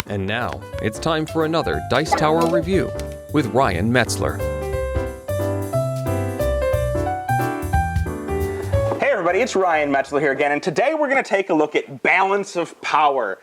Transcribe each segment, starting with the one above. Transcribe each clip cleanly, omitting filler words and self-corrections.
And now, it's time for another Dice Tower review with Ryan Metzler. Hey everybody, it's Ryan Metzler here again, and today we're going to take a look at Balance of Power.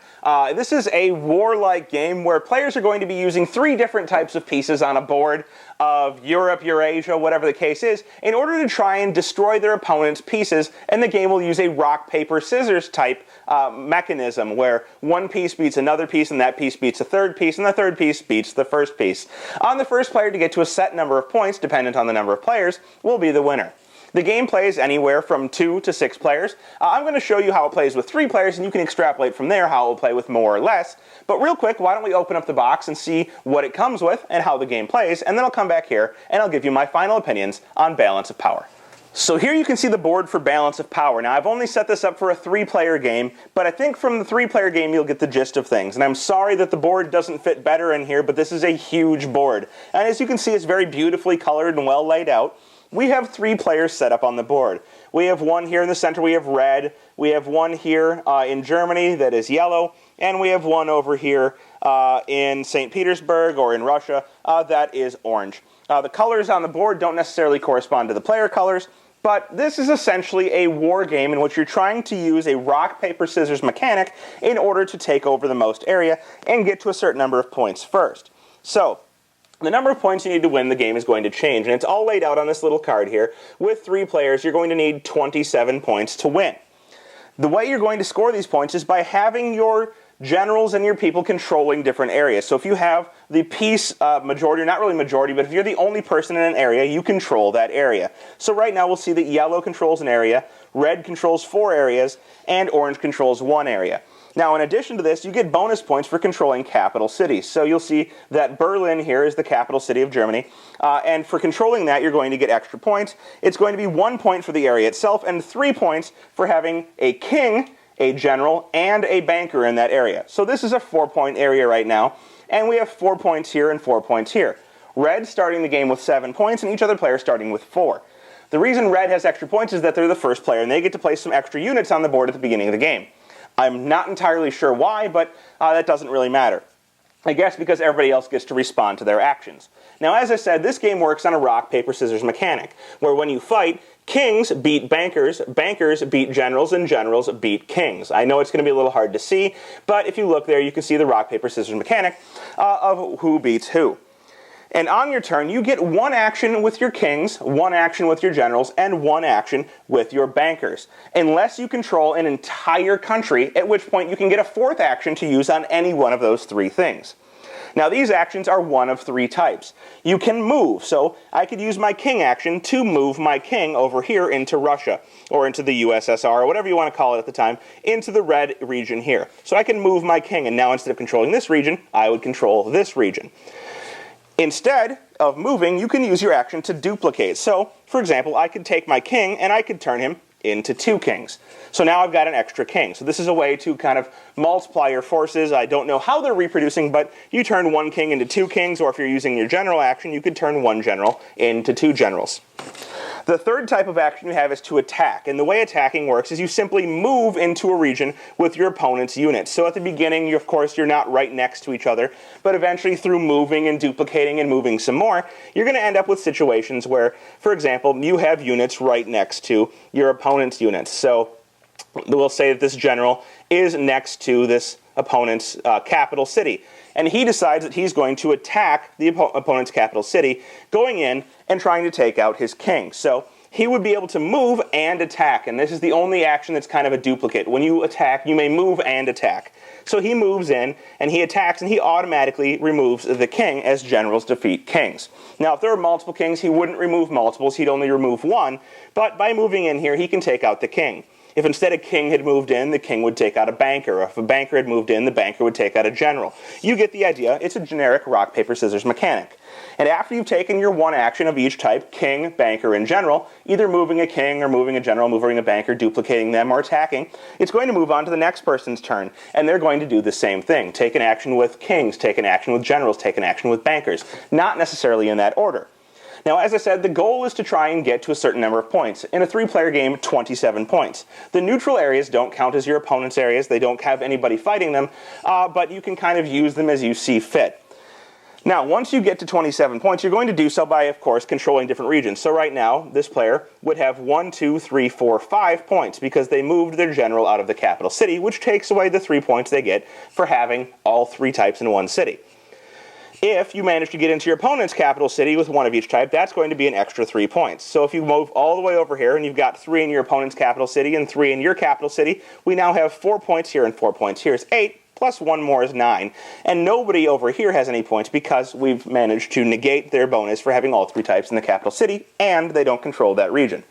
This is a warlike game where players are going to be using three different types of pieces on a board of Europe, Eurasia, whatever the case is, in order to try and destroy their opponent's pieces, and the game will use a rock, paper, scissors type mechanism where one piece beats another piece, and that piece beats a third piece, and the third piece beats the first piece. On the first player to get to a set number of points, dependent on the number of players, will be the winner. The game plays anywhere from 2 to 6 players. I'm going to show you how it plays with 3 players, and you can extrapolate from there how it will play with more or less. But real quick, why don't we open up the box and see what it comes with and how the game plays, and then I'll come back here and I'll give you my final opinions on Balance of Power. So here you can see the board for Balance of Power. Now I've only set this up for a 3-player game, but I think from the 3-player game you'll get the gist of things. And I'm sorry that the board doesn't fit better in here, but this is a huge board. And as you can see, it's very beautifully colored and well laid out. We have 3 players set up on the board. We have one here in the center, we have red. We have one here in Germany that is yellow. And we have one over here in St. Petersburg or in Russia that is orange. The colors on the board don't necessarily correspond to the player colors, but this is essentially a war game in which you're trying to use a rock, paper, scissors mechanic in order to take over the most area and get to a certain number of points first. So, the number of points you need to win the game is going to change, and it's all laid out on this little card here. With 3 players, you're going to need 27 points to win. The way you're going to score these points is by having your generals and your people controlling different areas. So if you have the piece majority, or not really majority, but if you're the only person in an area, you control that area. So right now we'll see that yellow controls an area, red controls 4 areas, and orange controls 1 area. Now, in addition to this, you get bonus points for controlling capital cities. So you'll see that Berlin here is the capital city of Germany. And for controlling that, you're going to get extra points. It's going to be 1 point for the area itself and 3 points for having a king, a general, and a banker in that area. So this is a 4-point area right now. And we have 4 points here and 4 points here. Red starting the game with 7 points and each other player starting with 4. The reason red has extra points is that they're the first player and they get to place some extra units on the board at the beginning of the game. I'm not entirely sure why, but that doesn't really matter. I guess because everybody else gets to respond to their actions. Now, as I said, this game works on a rock, paper, scissors mechanic, where when you fight, kings beat bankers, bankers beat generals, and generals beat kings. I know it's going to be a little hard to see, but if you look there, you can see the rock, paper, scissors mechanic of who beats who. And on your turn, you get 1 action with your kings, 1 action with your generals, and 1 action with your bankers. Unless you control an entire country, at which point you can get a 4th action to use on any one of those 3 things. Now these actions are one of 3 types. You can move, so I could use my king action to move my king over here into Russia, or into the USSR, or whatever you want to call it at the time, into the red region here. So I can move my king, and now instead of controlling this region, I would control this region. Instead of moving, you can use your action to duplicate. So, for example, I could take my king and I could turn him into 2 kings. So now I've got an extra king. So this is a way to kind of multiply your forces. I don't know how they're reproducing, but you turn 1 king into 2 kings, or if you're using your general action, you could turn 1 general into 2 generals. The third type of action you have is to attack, and the way attacking works is you simply move into a region with your opponent's units. So at the beginning, of course, you're not right next to each other, but eventually through moving and duplicating and moving some more, you're going to end up with situations where, for example, you have units right next to your opponent's units. So we'll say that this general is next to this opponent's capital city. And he decides that he's going to attack the opponent's capital city, going in and trying to take out his king. So he would be able to move and attack, and this is the only action that's kind of a duplicate. When you attack, you may move and attack. So he moves in, and he attacks, and he automatically removes the king as generals defeat kings. Now, if there are multiple kings, he wouldn't remove multiples, he'd only remove 1, but by moving in here, he can take out the king. If instead a king had moved in, the king would take out a banker. If a banker had moved in, the banker would take out a general. You get the idea. It's a generic rock, paper, scissors mechanic. And after you've taken your 1 action of each type, king, banker, and general, either moving a king or moving a general, moving a banker, duplicating them, or attacking, it's going to move on to the next person's turn. And they're going to do the same thing. Take an action with kings, take an action with generals, take an action with bankers. Not necessarily in that order. Now, as I said, the goal is to try and get to a certain number of points. In a 3-player game, 27 points. The neutral areas don't count as your opponent's areas. They don't have anybody fighting them, but you can kind of use them as you see fit. Now, once you get to 27 points, you're going to do so by, of course, controlling different regions. So right now, this player would have 1, 2, 3, 4, 5 points because they moved their general out of the capital city, which takes away the 3 points they get for having all 3 types in one city. If you manage to get into your opponent's capital city with 1 of each type, that's going to be an extra 3 points. So if you move all the way over here and you've got 3 in your opponent's capital city and 3 in your capital city, we now have 4 points here and 4 points here is 8. Plus 1 more is 9, and nobody over here has any points because we've managed to negate their bonus for having all 3 types in the capital city, and they don't control that region.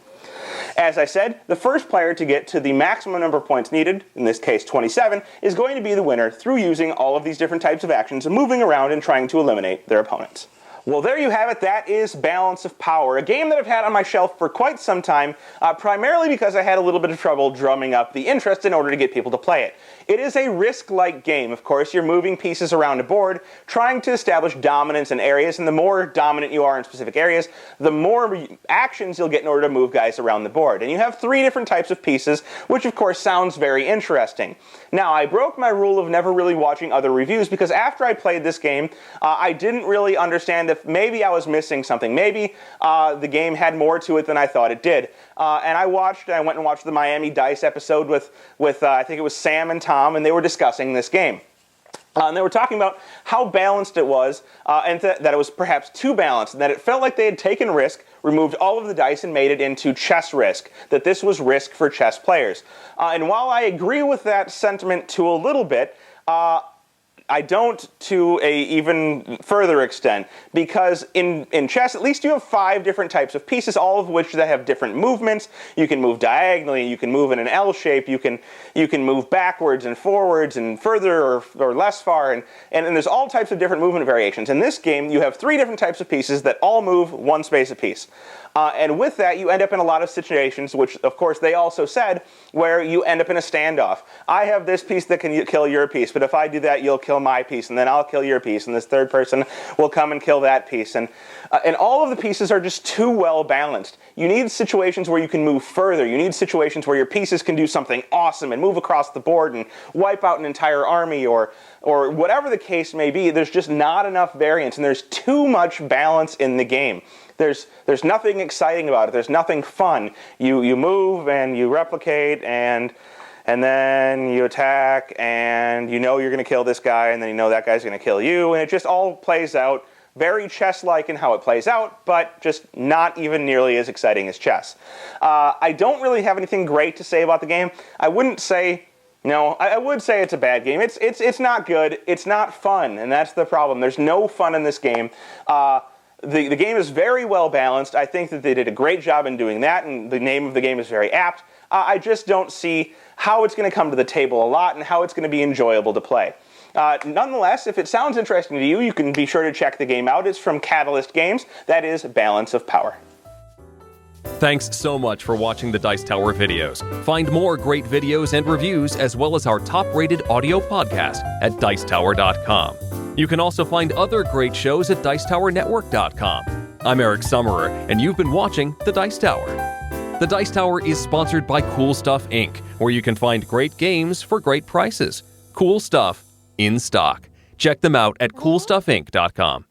As I said, the first player to get to the maximum number of points needed, in this case 27, is going to be the winner through using all of these different types of actions and moving around and trying to eliminate their opponents. Well, there you have it. That is Balance of Power, a game that I've had on my shelf for quite some time, primarily because I had a little bit of trouble drumming up the interest in order to get people to play it. It is a Risk-like game. Of course, you're moving pieces around a board, trying to establish dominance in areas, and the more dominant you are in specific areas, the more actions you'll get in order to move guys around the board. And you have 3 different types of pieces, which of course sounds very interesting. Now, I broke my rule of never really watching other reviews because after I played this game, I didn't really understand if maybe I was missing something. Maybe the game had more to it than I thought it did. And I went and watched the Miami Dice episode with I think it was Sam and Tom, and they were discussing this game. And they were talking about how balanced it was, and that it was perhaps too balanced, and that it felt like they had taken Risk, removed all of the dice, and made it into chess Risk, that this was Risk for chess players. And while I agree with that sentiment to a little bit, I don't to a even further extent, because in chess, at least you have 5 different types of pieces, all of which that have different movements. You can move diagonally, you can move in an L shape, you can move backwards and forwards and further or less far, and there's all types of different movement variations. In this game, you have 3 different types of pieces that all move 1 space apiece. And with that, you end up in a lot of situations, which, of course, they also said, where you end up in a standoff. I have this piece that can kill your piece, but if I do that, you'll kill my piece, and then I'll kill your piece, and this third person will come and kill that piece. And all of the pieces are just too well balanced. You need situations where you can move further. You need situations where your pieces can do something awesome and move across the board and wipe out an entire army, or whatever the case may be. There's just not enough variance, and there's too much balance in the game. There's nothing exciting about it. There's nothing fun. You move and you replicate and then you attack and you know you're going to kill this guy and then you know that guy's going to kill you, and it just all plays out very chess-like in how it plays out, but just not even nearly as exciting as chess. I don't really have anything great to say about the game. I wouldn't say... No, I would say it's a bad game. It's not good. It's not fun, and that's the problem. There's no fun in this game. The game is very well balanced. I think that they did a great job in doing that, and the name of the game is very apt. I just don't see how it's going to come to the table a lot and how it's going to be enjoyable to play. Nonetheless, if it sounds interesting to you, you can be sure to check the game out. It's from Catalyst Games. That is Balance of Power. Thanks so much for watching the Dice Tower videos. Find more great videos and reviews, as well as our top-rated audio podcast at Dicetower.com. You can also find other great shows at Dicetowernetwork.com. I'm Eric Summerer, and you've been watching The Dice Tower. The Dice Tower is sponsored by Cool Stuff Inc., where you can find great games for great prices. Cool stuff in stock. Check them out at CoolStuffInc.com.